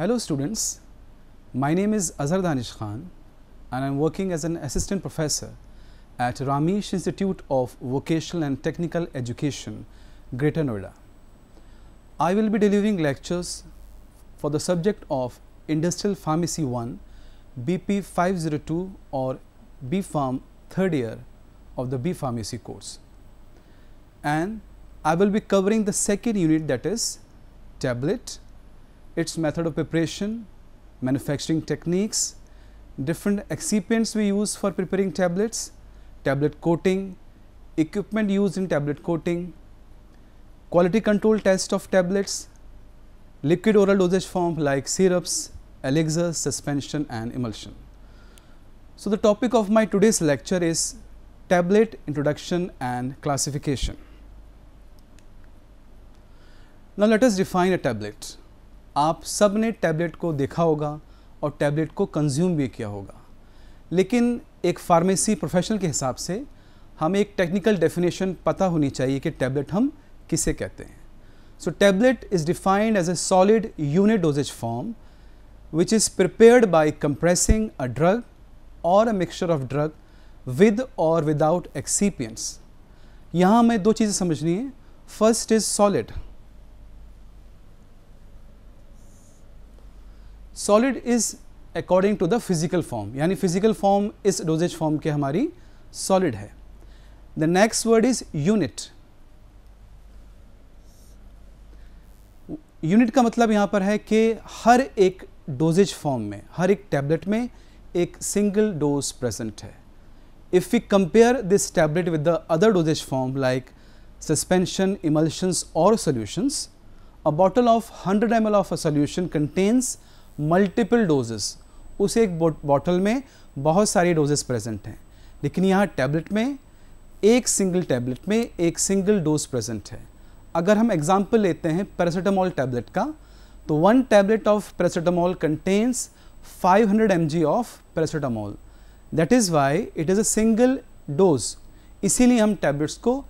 Hello students, my name is Azhar Danish Khan and I am working as an assistant professor at Ramesh Institute of Vocational and Technical Education, Greater Noida. I will be delivering lectures for the subject of Industrial Pharmacy 1, BP 502 or B.Pharm third year of the B Pharmacy course. And I will be covering the second unit, that is tablet, its method of preparation, manufacturing techniques, different excipients we use for preparing tablets, tablet coating, equipment used in tablet coating, quality control test of tablets, liquid oral dosage form like syrups, elixirs, suspension and emulsion. So, the topic of my today's lecture is tablet introduction and classification. Now, let us define a tablet. आप सब ने tablet को देखा होगा और tablet को consume भी किया होगा, लेकिन एक फार्मेसी प्रोफेशनल के हिसाब से हमें एक टेक्निकल डेफिनेशन पता होनी चाहिए कि टैबलेट हम किसे कहते हैं. So tablet is defined as a solid unit dosage form which is prepared by compressing a drug और a mixture of drug with और विदाउट एक्सिपिएंट्स. यहाँ हमें दो चीज़ें समझनी है. First is solid. Solid is according to the physical form, यानी physical form इस डोजेज फॉर्म के हमारी सॉलिड है. The next word is unit. Unit का मतलब यहाँ पर है कि हर एक डोजेज फॉर्म में, हर एक टैबलेट में एक सिंगल डोज प्रेजेंट है. If we compare this tablet with the other dosage form like suspension, emulsions और solutions, a bottle of 100 ml of a solution contains multiple doses. उस एक बॉटल में बहुत सारी डोजेस प्रेजेंट हैं, लेकिन यहाँ टैबलेट में एक सिंगल टैबलेट में एक सिंगल डोज प्रेजेंट है. अगर हम एग्जांपल लेते हैं पैरासीटामोल टैबलेट का, तो 1 tablet of paracetamol contains 500 mg of paracetamol. That is why it is a single dose. इसीलिए हम टैबलेट्स को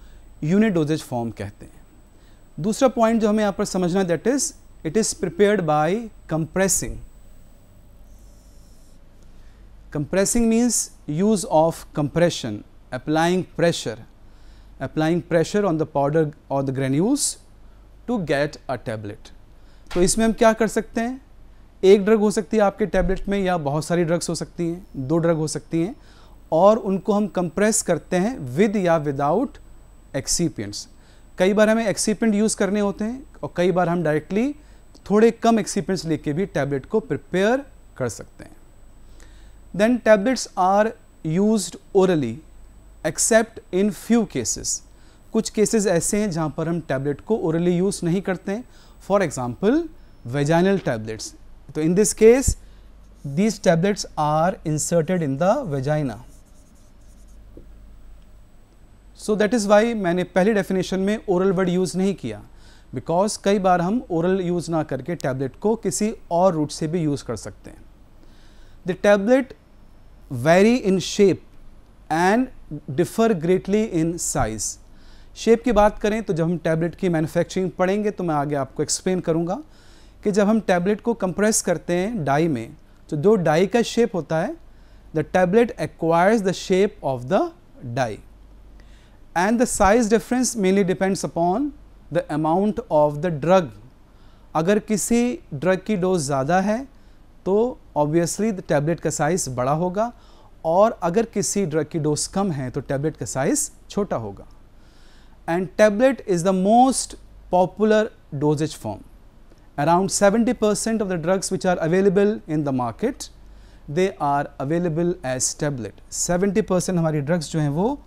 यूनिट डोजेज फॉर्म कहते हैं. दूसरा पॉइंट जो हमें यहाँ पर समझना है, that is it is prepared by compressing. Compressing means use of compression, applying pressure on the powder or the granules to get a tablet. तो इसमें हम क्या कर सकते हैं, एक ड्रग हो सकती है आपके टैबलेट में या बहुत सारी ड्रग्स हो सकती हैं, 2 ड्रग हो सकती हैं, और उनको हम कंप्रेस करते हैं विद या विदाउट एक्सिपिएंट्स. कई बार हमें एक्सिपिएंट यूज़ करने होते हैं और कई बार हम डायरेक्टली थोड़े कम एक्सिपिएंट्स लेके भी टैबलेट को प्रिपेयर कर सकते हैं. Then tablets are used orally except in few cases. कुछ केसेस ऐसे हैं जहाँ पर हम टैबलेट को ओरली यूज़ नहीं करते हैं. For example vaginal tablets. तो in this case these tablets are inserted in the vagina. So that is why मैंने पहली डेफिनेशन में ओरल वर्ड यूज़ नहीं किया, बिकॉज कई बार हम ओरल यूज़ ना करके टैबलेट को किसी और रूट से भी यूज़ कर सकते हैं. The tablet very in shape and differ greatly in size. Shape की बात करें तो जब हम टैबलेट की मैन्युफैक्चरिंग पढ़ेंगे तो मैं आगे आपको एक्सप्लेन करूंगा कि जब हम टैबलेट को कंप्रेस करते हैं डाई में, तो जो डाई का शेप होता है, the tablet acquires the shape of the die and the size difference mainly depends upon the amount of the drug. अगर किसी ड्रग की डोज ज़्यादा है तो ऑब्वियसली द टैबलेट का साइज़ बड़ा होगा, और अगर किसी ड्रग की डोज कम है तो टैबलेट का साइज़ छोटा होगा. And tablet is the most popular dosage form. Around 70% of the drugs which are available in the market, they are available as tablet. 70% हमारी ड्रग्स जो हैं वो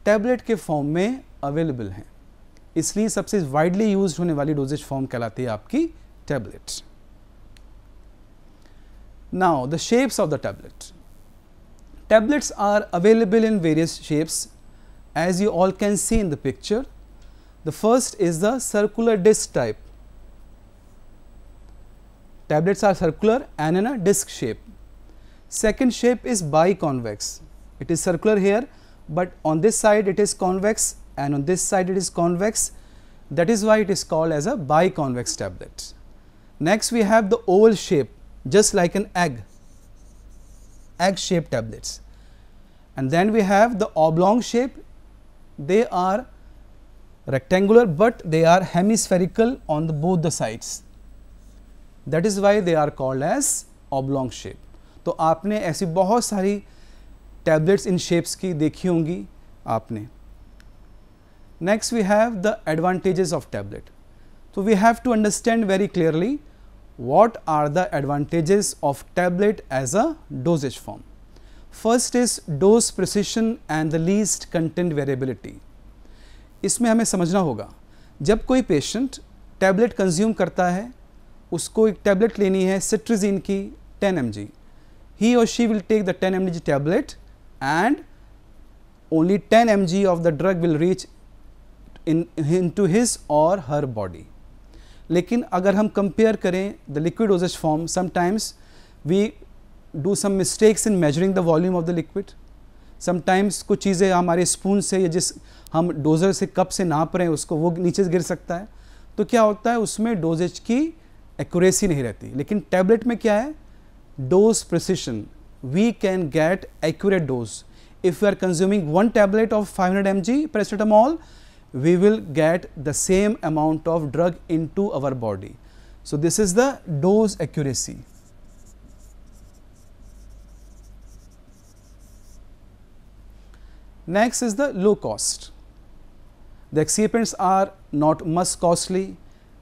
टैबलेट के फॉर्म में अवेलेबल हैं. इसलिए सबसे वाइडली यूज्ड होने वाली डोजेज फॉर्म कहलाती है आपकी tablet. Now the shapes of the tablet. Tablets are available in various shapes as you all can see in the picture. The first is the circular disc type. Tablets are circular and in a disc shape. Second shape is biconvex. It is circular here, but on this side it is convex and on this side it is convex. That is why it is called as a biconvex tablet. Next we have the oval shape, just like an egg shaped tablets. And then we have the oblong shape. They are rectangular but they are hemispherical on both the sides. That is why they are called as oblong shape. तो आपने ऐसी बहुत सारी tablets in shapes की देखी होंगी आपने. Next we have the advantages of tablet. So we have to understand very clearly what are the advantages of tablet as a dosage form. First is dose precision and the least content variability. इसमें हमें समझना होगा, जब कोई patient tablet consume करता है, उसको एक टैबलेट लेनी है सिट्रिजिन की 10 mg, he or she will take the 10 mg tablet and only 10 mg of the drug will reach into his or her body. लेकिन अगर हम कंपेयर करें the liquid dosage form, sometimes we do some mistakes in measuring the volume of the liquid. Sometimes कुछ चीज़ें हमारे spoon से या जिस हम डोजर से कप से नाप रहे हैं उसको वो नीचे गिर सकता है. तो क्या होता है, उसमें डोजेज की एक्यूरेसी नहीं रहती. लेकिन टैबलेट में क्या है, dose precision, we can get accurate dose. If you are consuming 1 tablet of 500 mg paracetamol, we will get the same amount of drug into our body. So this is the dose accuracy. Next is the low cost. The excipients are not much costly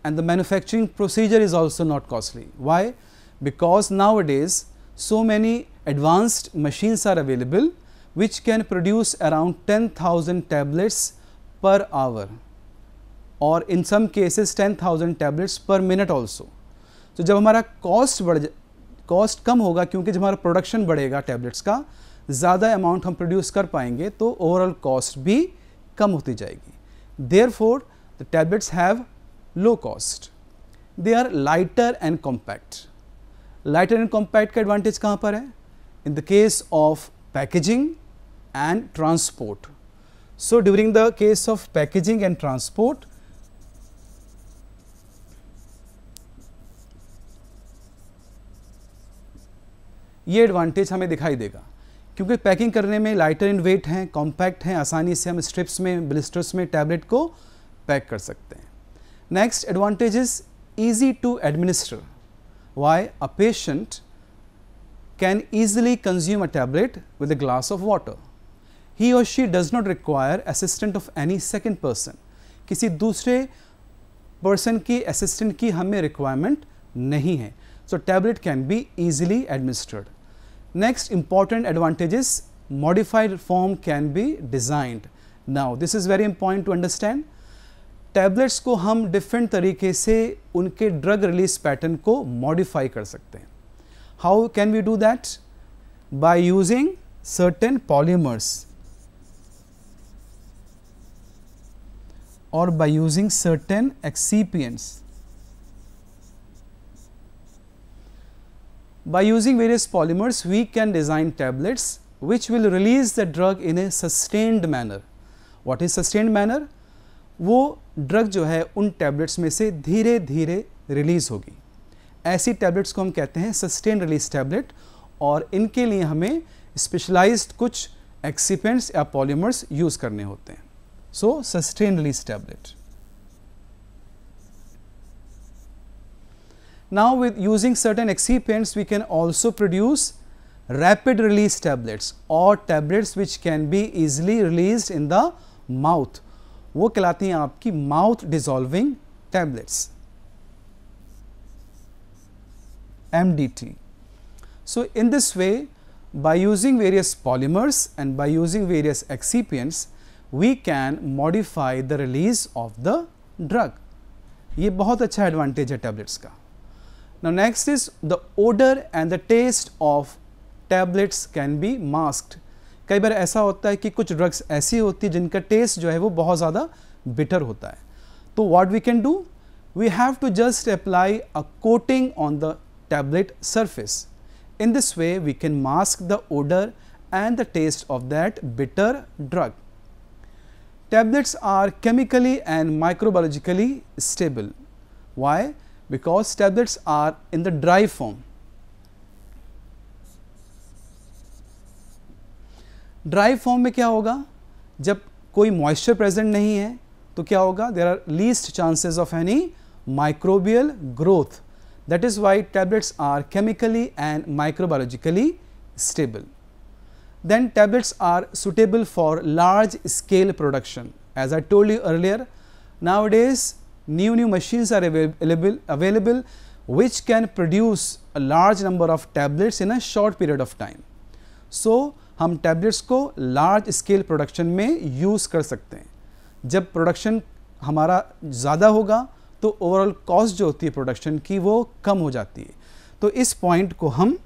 and the manufacturing procedure is also not costly. Why? Because nowadays so many advanced machines are available which can produce around 10,000 tablets per hour or in some cases 10,000 tablets per minute also. तो जब हमारा cost कम होगा, क्योंकि जब हमारा production बढ़ेगा tablets का, ज़्यादा अमाउंट हम प्रोड्यूस कर पाएंगे तो ओवरऑल कॉस्ट भी कम होती जाएगी. Therefore the tablets have low cost. They are lighter and compact. Lighter and compact का एडवांटेज कहाँ पर है? In the case of packaging and transport. So during the case of packaging and transport, ये advantage हमें दिखाई देगा, क्योंकि packing करने में लाइटर इन वेट हैं, कॉम्पैक्ट हैं, आसानी से हम स्ट्रिप्स में, ब्लिस्टर्स में टैबलेट को पैक कर सकते हैं. Next advantage is easy to administer. Why? A patient can easily consume a tablet with a glass of water. He or she does not require assistant of any second person. किसी दूसरे person की assistant की हमें requirement नहीं है. So tablet can be easily administered. Next important advantage is modified form can be designed. Now this is very important to understand. Tablets को हम different तरीके से उनके ड्रग रिलीज पैटर्न को मॉडिफाई कर सकते हैं. How can we do that? By using certain polymers or by using certain excipients. By using various polymers, we can design tablets which will release the drug in a sustained manner. What is sustained manner? वो drug जो है उन tablets में से धीरे धीरे release होगी. ऐसी टैबलेट्स को हम कहते हैं सस्टेन रिलीज टैबलेट, और इनके लिए हमें स्पेशलाइज्ड कुछ एक्सिपेंट्स या पॉलीमर्स यूज़ करने होते हैं. So sustained release tablet. Now with using certain excipients, we can also produce rapid release tablets or tablets which can be easily released in the mouth. वो कहलाती हैं आपकी mouth dissolving tablets, MDT. So in this way, by using various polymers and by using various excipients, we can modify the release of the drug. ये बहुत अच्छा advantage है tablets का. Now next is the odor and the taste of tablets can be masked. कई बार ऐसा होता है कि कुछ ड्रग्स ऐसी होती है जिनका टेस्ट जो है वो बहुत ज़्यादा बिटर होता है. तो what we can do? We have to just apply a coating on the tablet surface. In this way, we can mask the odor and the taste of that bitter drug. Tablets are chemically and microbiologically stable. Why? because tablets are in the dry form. Dry form में क्या होगा, जब कोई moisture present नहीं है तो क्या होगा, there are least chances of any microbial growth. That is why tablets are chemically and microbiologically stable. Then tablets are suitable for large scale production. As I told you earlier, nowadays new machines are available which can produce a large number of tablets in a short period of time. So हम tablets को large scale production में use कर सकते हैं. जब production हमारा ज़्यादा होगा तो ओवरऑल कॉस्ट जो होती है प्रोडक्शन की वो कम हो जाती है. तो इस पॉइंट को हम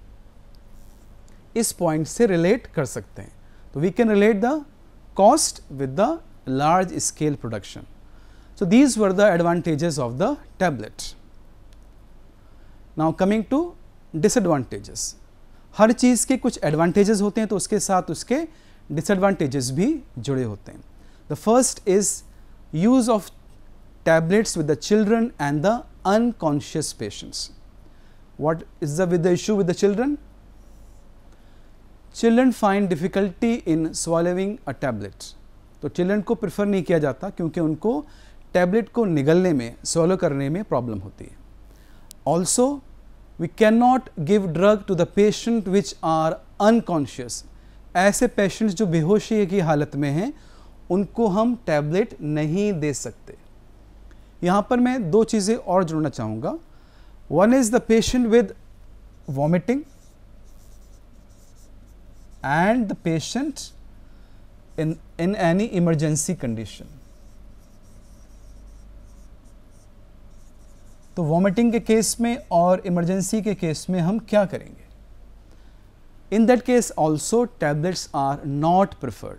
इस पॉइंट से रिलेट कर सकते हैं. तो we can relate the cost with the large scale production. So these were the advantages of the tablet. Now coming to disadvantages. हर चीज़ के कुछ advantages होते हैं तो उसके साथ उसके disadvantages भी जुड़े होते हैं. The first is use of tablets with the children and the unconscious patients. What is the issue with the children? Children find difficulty in swallowing a tablet. तो चिल्ड्रन को प्रेफर नहीं किया जाता क्योंकि उनको टैबलेट को निगलने में, swallow करने में प्रॉब्लम होती है. Also we can not give drug to the patient which are unconscious. ऐसे पेशेंट्स जो बेहोशी की हालत में हैं उनको हम टैबलेट नहीं दे सकते. यहाँ पर मैं दो चीज़ें और जोड़ना चाहूँगा. One is the patient with vomiting and the patient in any emergency condition. तो वॉमिटिंग के केस में और इमरजेंसी के केस में हम क्या करेंगे? In that case also tablets are not preferred.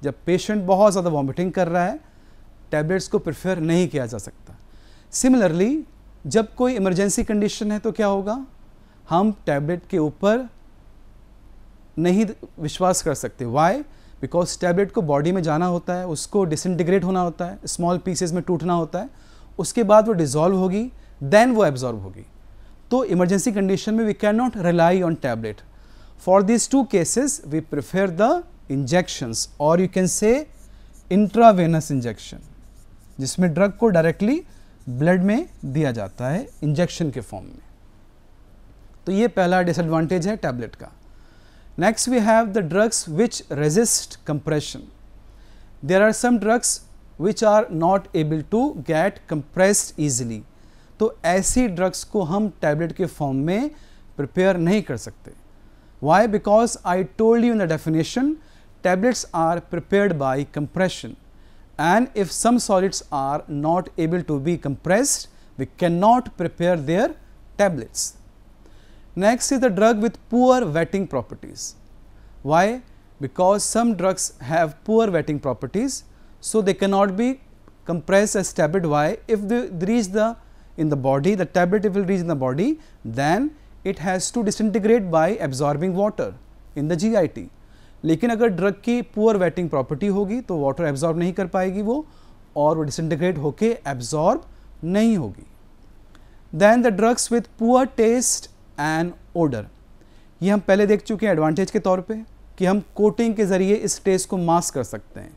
जब पेशेंट बहुत ज़्यादा वॉमिटिंग कर रहा है टैबलेट्स को प्रेफर नहीं किया जा सकता. सिमिलरली जब कोई इमरजेंसी कंडीशन है तो क्या होगा, हम टैबलेट के ऊपर नहीं विश्वास कर सकते. वाई? बिकॉज टैबलेट को बॉडी में जाना होता है, उसको डिसइंटीग्रेट होना होता है, स्मॉल पीसेस में टूटना होता है, उसके बाद वो डिजॉल्व होगी, देन वो एब्जॉर्ब होगी. तो इमरजेंसी कंडीशन में we can not rely on tablet. For this two cases we prefer the injections और you can say intravenous injection, जिसमें ड्रग को डायरेक्टली ब्लड में दिया जाता है इंजेक्शन के फॉर्म में. तो ये पहला डिसएडवांटेज है टैबलेट का. Next we have the drugs which resist compression. There are some drugs which are not able to get compressed easily. तो ऐसी ड्रग्स को हम टैबलेट के फॉर्म में प्रिपेयर नहीं कर सकते. Why? Because I told you in the definition, tablets are prepared by compression, and if some solids are not able to be compressed, we cannot prepare their tablets. Next is the drug with poor wetting properties. Why? Because some drugs have poor wetting properties, so they cannot be compressed as tablet. Why? If they reach in the body, the tablet will reach in the body, then it has to disintegrate by absorbing water in the GIT. लेकिन अगर drug की poor waiting property होगी तो water absorb नहीं कर पाएगी वो, और वो डिसइंटीग्रेट होके एब्जॉर्ब नहीं होगी. Then the drugs with poor taste and odour. ये हम पहले देख चुके हैं एडवांटेज के तौर पे कि हम कोटिंग के ज़रिए इस टेस्ट को मास्क कर सकते हैं,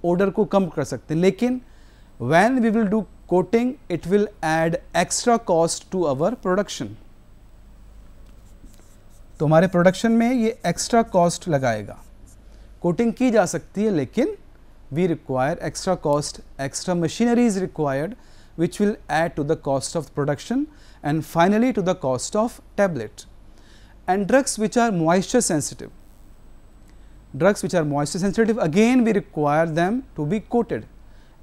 ओडर को कम कर सकते हैं. लेकिन when we will do coating it will add extra cost to our production. तो हमारे प्रोडक्शन में ये एक्स्ट्रा कॉस्ट लगाएगा. कोटिंग की जा सकती है लेकिन we require extra cost, extra machinery is required which will add to the cost of production and finally to the cost of tablet. And drugs which are moisture sensitive. Drugs which are moisture sensitive, again we require them to be coated.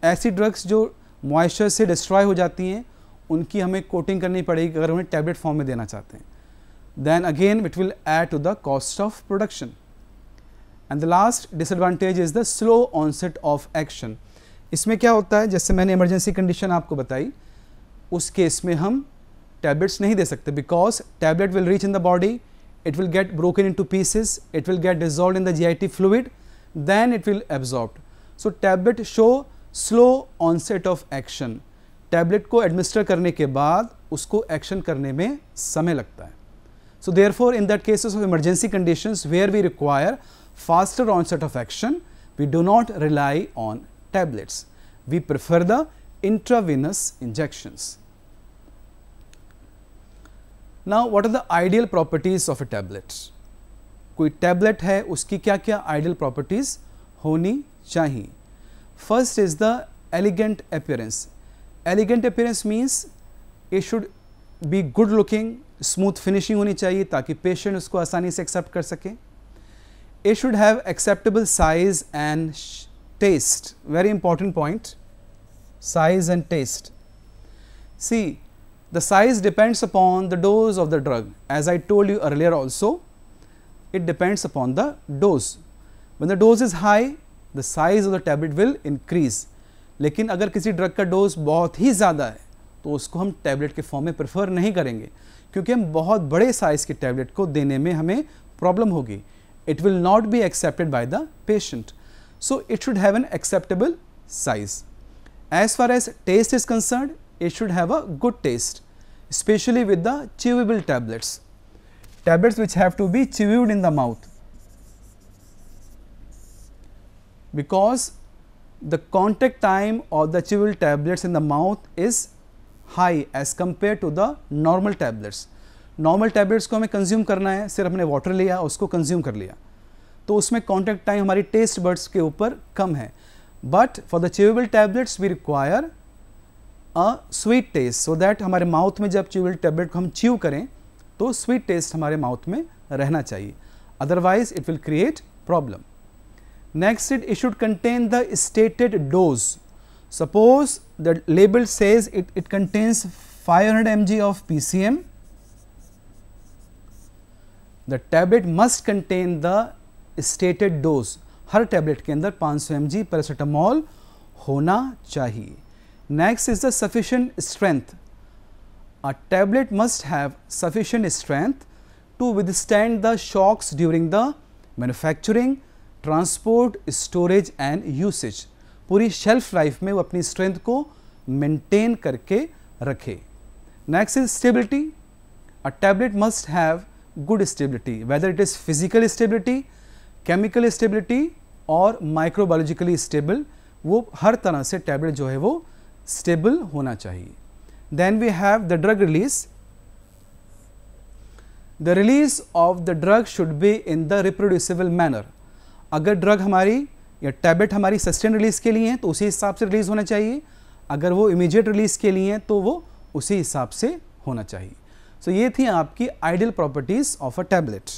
ऐसी drugs जो moisture से destroy हो जाती हैं उनकी हमें coating करनी पड़ेगी अगर उन्हें tablet form में देना चाहते हैं. Then again it will add to the cost of production. And the last disadvantage is the slow onset of action. इसमें क्या होता है, जैसे मैंने इमरजेंसी कंडीशन आपको बताई, उस केस में हम टैबलेट्स नहीं दे सकते because tablet will reach in the body, it will get broken into pieces, it will get dissolved in the GIT fluid, then it will absorbed. So tablet show slow onset of action. Tablet को administer करने के बाद उसको action करने में समय लगता है. So therefore, in that cases of emergency conditions where we require faster onset of action, we do not rely on tablets. We prefer the intravenous injections. Now, what are the ideal properties of a tablet? कोई tablet है, उसकी क्या क्या ideal properties होनी चाहिए? First is the elegant appearance. Elegant appearance means it should be good looking, smooth finishing होनी चाहिए ताकि पेशेंट उसको आसानी से एक्सेप्ट कर सके. It should have acceptable size and taste. Very important point, size and taste. See, the size depends upon the dose of the drug. As I told you earlier also, it depends upon the dose. When the dose is high, the size of the tablet will increase. लेकिन अगर किसी drug का dose बहुत ही ज़्यादा है तो उसको हम टैबलेट के फॉर्म में प्रेफर नहीं करेंगे, क्योंकि हम बहुत बड़े साइज के टैबलेट को देने में हमें प्रॉब्लम होगी. It will not be accepted by the patient. So it should have an acceptable size. As far as taste is concerned, it should have a good taste, specially with the chewable tablets. Tablets which have to be chewed in the mouth, because the contact time of the chewable tablets in the mouth is high as compared to the normal tablets. Normal tablets को हमें consume करना है, सिर्फ हमने water लिया, उसको consume कर लिया, तो उसमें कॉन्टैक्ट टाइम हमारी टेस्ट बड्स के ऊपर कम है. But for the chewable tablets we require a sweet taste, so that हमारे माउथ में जब chewable tablet को हम च्यू करें तो स्वीट टेस्ट हमारे माउथ में रहना चाहिए, otherwise it will create problem. Next, it should contain the stated dose. Suppose the label says it contains 500 mg of PCM, the tablet must contain the stated dose. Her tablet के अंदर 500 mg paracetamol होना चाहिए. Next is the sufficient strength. A tablet must have sufficient strength to withstand the shocks during the manufacturing, transport, storage and usage. पूरी shelf life में वो अपनी strength को maintain करके रखे. Next is stability. A tablet must have good stability, whether it is physical stability, chemical stability और माइक्रोबायोलॉजिकली stable. वो हर तरह से टैबलेट जो है वो स्टेबल होना चाहिए. Then we have the drug release. The release of the drug should be in the reproducible manner. अगर ड्रग हमारी या टैबलेट हमारी सस्टेन रिलीज के लिए हैं तो उसी हिसाब से रिलीज होना चाहिए. अगर वो इमीडिएट रिलीज के लिए हैं तो वो उसी हिसाब से होना चाहिए. सो ये थी आपकी ideal properties of a tablet.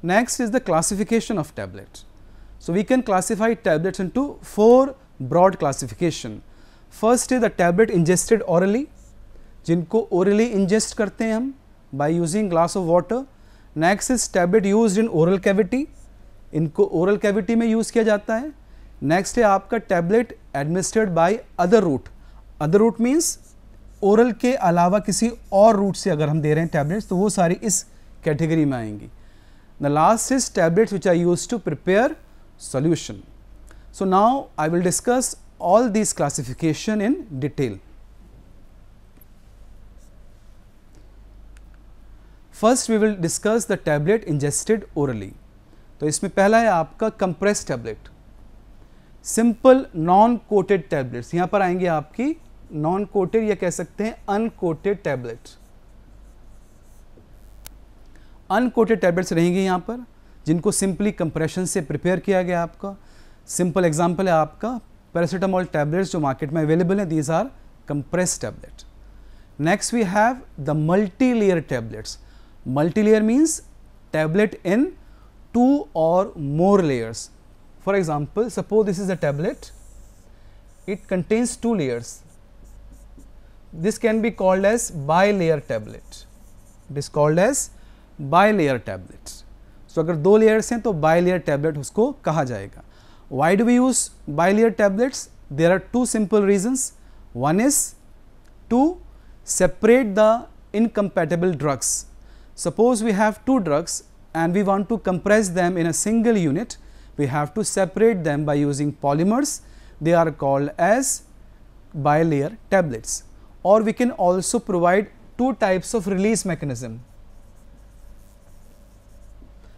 Next is the classification of tablet. So we can classify tablets into 4 broad classification. First is the tablet ingested orally, जिनको ओरली इंजेस्ट करते हैं हम बाय using glass of water. Next is tablet used in oral cavity, इनको oral cavity में use किया जाता है. नेक्स्ट है आपका tablet administered by other route. Other route means oral के अलावा किसी और रूट से अगर हम दे रहे हैं टैबलेट्स तो वो सारी इस कैटेगरी में आएंगी. The last is tablets which are used to prepare solution. So now I will discuss all this classification in detail. First we will discuss the tablet ingested orally. तो इसमें पहला है आपका compress tablet. Simple non coated tablets यहाँ पर आएंगे आपकी. Non coated या कह सकते हैं अनकोटेड टैबलेट. अनकोटेड टैबलेट्स रहेंगे यहाँ पर, जिनको सिंपली कंप्रेशन से प्रिपेयर किया गया. आपका सिंपल एग्जांपल है आपका पैरासीटामोल टैबलेट्स जो मार्केट में अवेलेबल हैं. These are compress tablet. Next we have the multi layer tablets. Multi layer means tablet in 2 or more layers. For example, suppose this is a tablet, it contains 2 layers. This can be called as bi-layer tablet. It is called as bi-layer tablet. So अगर 2 layers हैं तो bi-layer tablet उसको कहा जाएगा. Why do we use bi-layer tablets? There are 2 simple reasons. One is to separate the incompatible drugs. Suppose we have 2 drugs and we want to compress them in a single unit, we have to separate them by using polymers. They are called as bi-layer tablets. or we can also provide two types of release mechanism.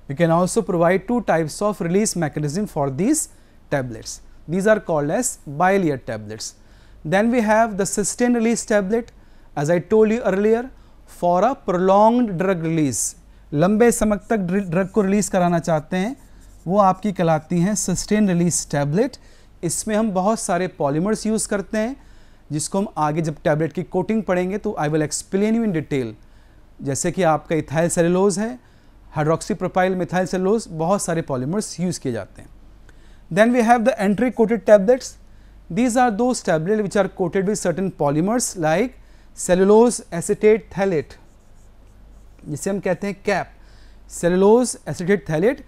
We can also provide two types of release mechanism for these tablets. These are called as bilayer tablets. Then we have the sustained release tablet, as I told you earlier, for a prolonged drug release. लंबे समय तक drug को release कराना चाहते हैं, वो आपकी कहलाती हैं सस्टेन रिलीज टैबलेट. इसमें हम बहुत सारे पॉलीमर्स यूज़ करते हैं, जिसको हम आगे जब टैबलेट की कोटिंग पढ़ेंगे तो I will explain you in detail. जैसे कि आपका इथाइल सेलुलोज है, हाइड्रोक्सी प्रोपाइल मिथाइल सेलुलोज, बहुत सारे पॉलीमर्स यूज़ किए जाते हैं. Then we have the entry coated tablets. These are those tablets which are coated with certain polymers like cellulose acetate phthalate, जिसे हम कहते हैं कैप. सेलुलोज एसिटेट थैलेट,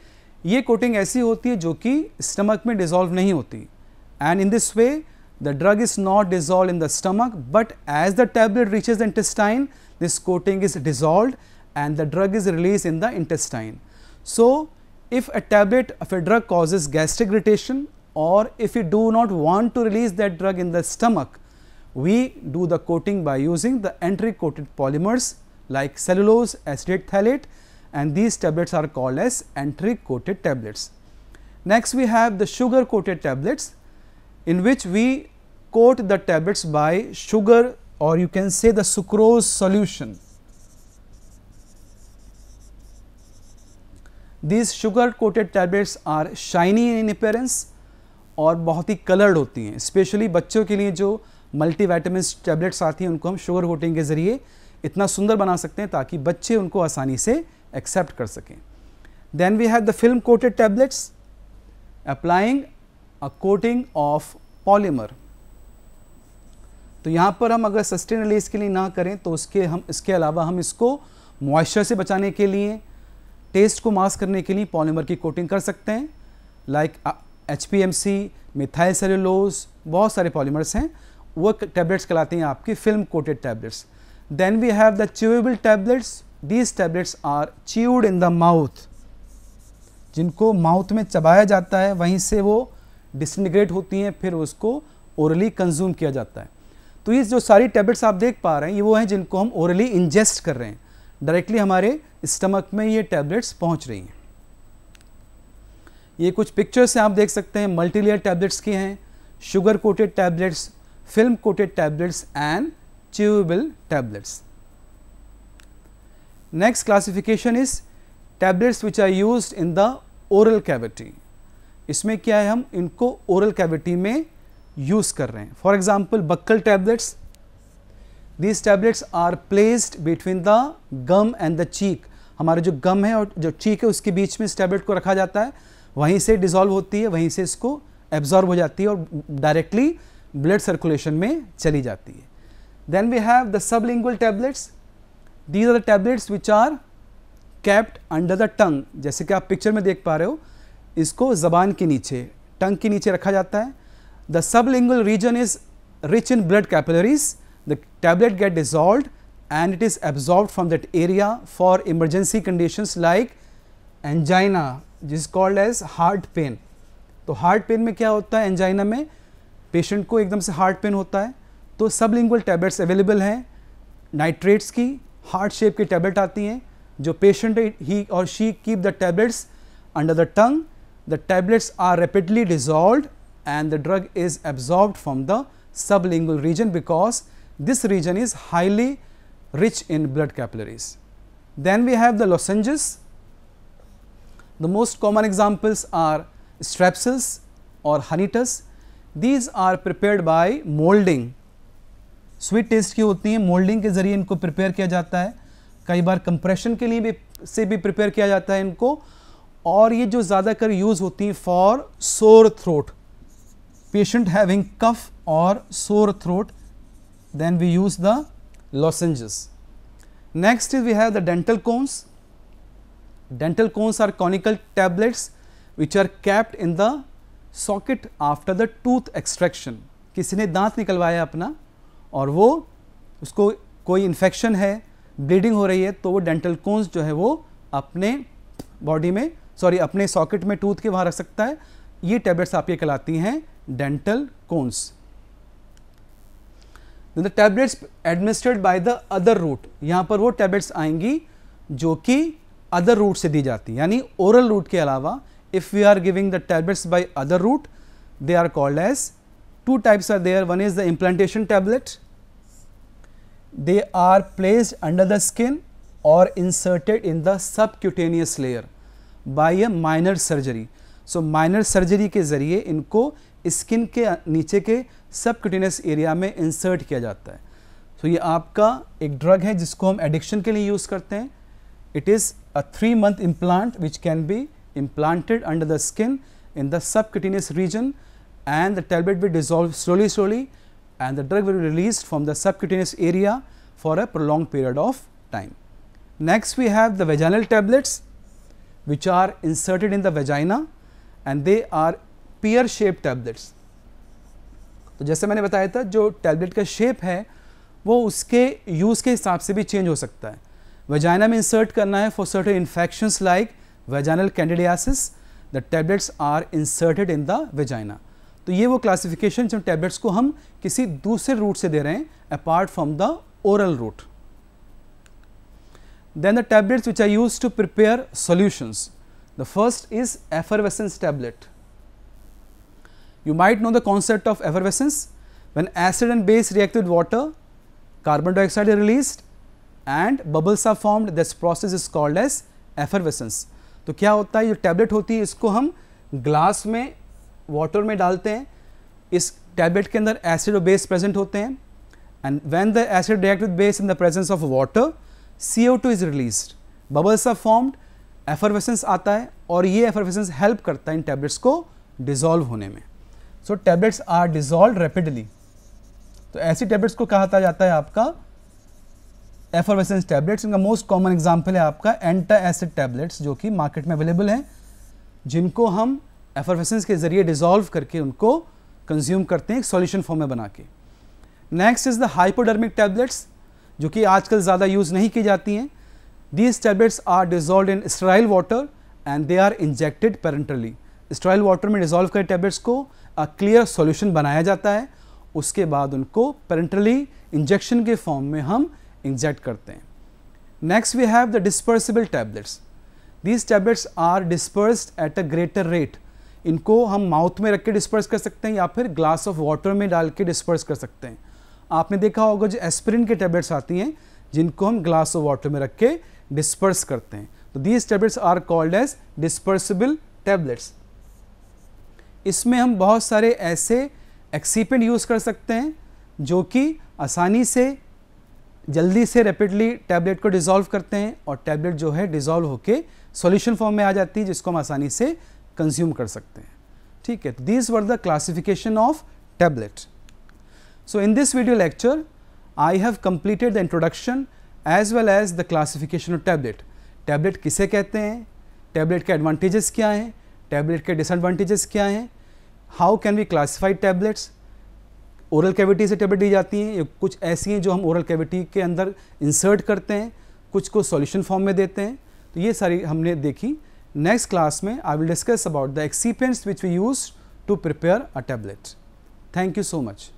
ये कोटिंग ऐसी होती है जो कि स्टमक में डिजॉल्व नहीं होती. And in this way the drug is not dissolve in the stomach, but as the tablet reaches the intestine, this coating is dissolve and the drug is released in the intestine. So if a tablet of a drug causes gastric irritation, or if we do not want to release that drug in the stomach, we do the coating by using the entry coated polymers like cellulose acetate phthalate, and these tablets are called as entry coated tablets. Next we have the sugar coated tablets, in which we coat the tablets by sugar, or you can say the sucrose solution. These sugar coated tablets are shiny in appearance और बहुत ही coloured होती हैं. Specially बच्चों के लिए जो multivitamin tablets आती हैं, उनको हम शुगर कोटिंग के ज़रिए इतना सुंदर बना सकते हैं ताकि बच्चे उनको आसानी से एक्सेप्ट कर सकें. Then we have the film coated tablets, applying a coating of polymer. तो यहाँ पर हम अगर सस्टेन रिलीज के लिए ना करें तो इसके अलावा हम इसको मॉइस्चर से बचाने के लिए, टेस्ट को मास्क करने के लिए पॉलीमर की कोटिंग कर सकते हैं. लाइक HPMC, मिथाइल सेलुलोज, बहुत सारे पॉलीमर्स हैं, वो टैबलेट्स कहलाती हैं आपकी film coated tablets. Then we have the chewable tablets. These tablets are chewed in the mouth, जिनको माउथ में चबाया जाता है, वहीं से वो डिसइंटीग्रेट होती हैं, फिर उसको ओरली कंज्यूम किया जाता है. तो ये जो सारी टैबलेट्स आप देख पा रहे हैं, ये वो हैं जिनको हम ओरली इंजेस्ट कर रहे हैं, डायरेक्टली हमारे स्टमक में ये टैबलेट्स पहुंच रही हैं. ये कुछ पिक्चर्स हैं, आप देख सकते हैं, मल्टीलेयर टैबलेट्स की हैं, sugar coated tablets, film coated tablets and chewable tablets. Next classification is tablets which are used in the oral cavity. इसमें क्या है, हम इनको ओरल कैविटी में यूज कर रहे हैं. For example buccal tablets. These tablets are placed between the gum and the cheek. हमारे जो गम है और जो चीक है उसके बीच में इस टैबलेट को रखा जाता है, वहीं से डिजॉल्व होती है, वहीं से इसको एब्जॉर्ब हो जाती है और डायरेक्टली ब्लड सर्कुलेशन में चली जाती है. Then we have the sublingual tablets. These are the tablets which are kept under the tongue. जैसे कि आप पिक्चर में देख पा रहे हो, इसको जबान के नीचे, टंग के नीचे रखा जाता है. The sublingual region is rich in blood capillaries. The tablet get dissolved and it is absorbed from that area for emergency conditions like angina, which is called as heart pain. तो heart pain में क्या होता है, angina में patient को एकदम से heart pain होता है, तो sublingual tablets available हैं. नाइट्रेट्स की हार्ट शेप की टैबलेट आती हैं, जो patient he or she keep the tablets under the tongue. The tablets are rapidly dissolved and the drug is absorbed from the sublingual region because this region is highly rich in blood capillaries. Then we have the lozenges. The most common examples are strepsils or honeytus. These are prepared by molding. Sweet taste की होती हैं, molding के ज़रिए इनको prepare किया जाता है. कई बार compression के लिए भी prepare किया जाता है इनको, और ये जो ज़्यादातर यूज़ होती हैं for sore throat. Patient having cough or sore throat, then we use the lozenges. Next is we have the dental cones. Dental cones are conical tablets which are kept in the socket after the tooth extraction. किसी ने दांत निकलवाया अपना और वो उसको कोई infection है, ब्लीडिंग हो रही है, तो वो डेंटल कोन्स जो है वो अपने बॉडी में, अपने सॉकेट में टूथ के वहाँ रख सकता है. ये टैबलेट्स आपकी कहलाती हैं dental cones. The tablets administered by the other route, यहाँ पर वो टैबलेट्स आएंगी जो कि अदर रूट से दी जाती हैं, यानी ओरल रूट के अलावा if we are giving the tablets by other route they are called as, two types are there. One is the implantation tablet. They are placed under the skin or inserted in the subcutaneous layer by a minor surgery. So minor surgery के ज़रिए इनको skin के नीचे के subcutaneous area में insert किया जाता है. So ये आपका एक ड्रग है जिसको हम एडिक्शन के लिए यूज़ करते हैं. It is a 3-month implant which can be implanted under the skin in the subcutaneous region, and the tablet will dissolve slowly and the drug will be released from the subcutaneous area for a prolonged period of time. Next we have the vaginal tablets which are inserted in the vagina and they are pear shaped tablets. तो जैसे मैंने बताया था जो tablet का shape है वो उसके यूज़ के हिसाब से भी चेंज हो सकता है. वजाइना में इंसर्ट करना है for certain infections like vaginal candidiasis, the tablets are inserted in the vagina. तो ये वो क्लासिफिकेशन जब टैबलेट्स को हम किसी दूसरे रूट से दे रहे हैं apart from the oral route. Then the tablets which are used to prepare solutions. The first is effervescence tablet. You might know the concept of effervescence. When acid and base react with water, carbon dioxide is released and bubbles are formed. This process is called as effervescence. तो क्या होता है, ये tablet होती है इसको हम glass में वाटर में डालते हैं. इस टैबलेट के अंदर एसिड और बेस प्रेजेंट होते हैं and when the acid react with base in the presence of water CO2 is released, bubbles are formed, effervescence आता है और ये एफरवेसेंस हेल्प करता है इन टैबलेट्स को डिसॉल्व होने में. सो टैबलेट्स आर डिसॉल्व रैपिडली. तो ऐसी टैबलेट्स को कहा जाता है आपका एफरवेसेंस टैबलेट्स. इनका मोस्ट कॉमन एग्जांपल है आपका एंटा एसिड टैबलेट्स जो कि मार्केट में अवेलेबल हैं, जिनको हम एफरवेसेंस के जरिए डिसॉल्व करके उनको कंज्यूम करते हैं एक सॉल्यूशन फॉर्म में बना के. Next is the hypodermic tablets जो कि आजकल ज़्यादा यूज़ नहीं की जाती हैं. These tablets are dissolve in sterile water and they are injected parenterally. Sterile water में डिजॉल्व कर टैबलेट्स को क्लियर सॉल्यूशन बनाया जाता है, उसके बाद उनको पेरेंटली इंजेक्शन के फॉर्म में हम इंजेक्ट करते हैं. Next we have the dispersible tablets. These tablets are dispersed at a greater rate. इनको हम माउथ में रख के डिस्पर्स कर सकते हैं या फिर ग्लास ऑफ वाटर में डाल के डिस्पर्स कर सकते हैं. आपने देखा होगा जो एस्पिरिन के टैबलेट्स आती हैं जिनको हम ग्लास ऑफ वाटर में रख के डिस्पर्स करते हैं. तो these tablets are called as dispersible tablets. इसमें हम बहुत सारे ऐसे एक्सीपेंट यूज़ कर सकते हैं जो कि आसानी से जल्दी से रैपिडली टैबलेट को डिसॉल्व करते हैं और टैबलेट जो है डिसॉल्व होके सॉल्यूशन फॉर्म में आ जाती है जिसको हम आसानी से कंज्यूम कर सकते हैं. ठीक है, these were the classification of tablet. So in this video lecture, I have completed the introduction as well as the classification of tablet. Tablet किसे कहते हैं, tablet के advantages क्या हैं, tablet के disadvantages क्या हैं, how can we classify tablets, oral cavity से tablet दी जाती हैं, कुछ ऐसी हैं जो हम oral cavity के अंदर insert करते हैं, कुछ को solution form में देते हैं. तो ये सारी हमने देखी. Next class में I will discuss about the excipients which we use to prepare a tablet. Thank you so much.